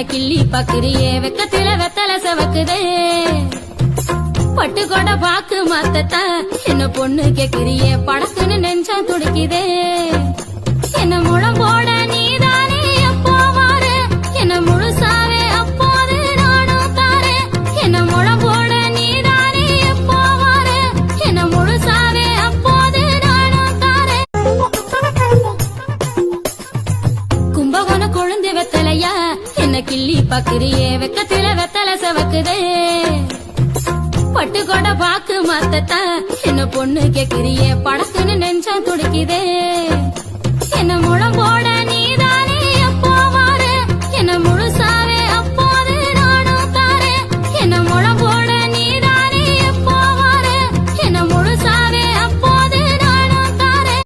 கிள்ளி பாக்குறியே வெக்கத்தில வெத்தல சவக்குதே பட்டு கொட பாக்கு மாத்தத்தா என்ன பொண்ணு கேக்குறியே படக்குன்னு நெஞ்சா துடிக்குதே என்ன முழம் போட நீதானே எப்போ மாறு என்ன முழுசாவே அப்போது நானும் தாரே என்ன முழம் போட நீதானே எப்போ மாறு என்ன முழுசாவே அப்போது நானும் தாரே கும்பகோண கொழுந்து வெத்தலையா என்ன கிள்ளி பாக்குறியே வெக்கத்தில வெத்தல சவக்குதே பட்டு கொட பாக்கு மாத்தத்தா என்ன பொண்ணு கேக்குறியே படக்குன்னு நெஞ்சா துடிக்குதே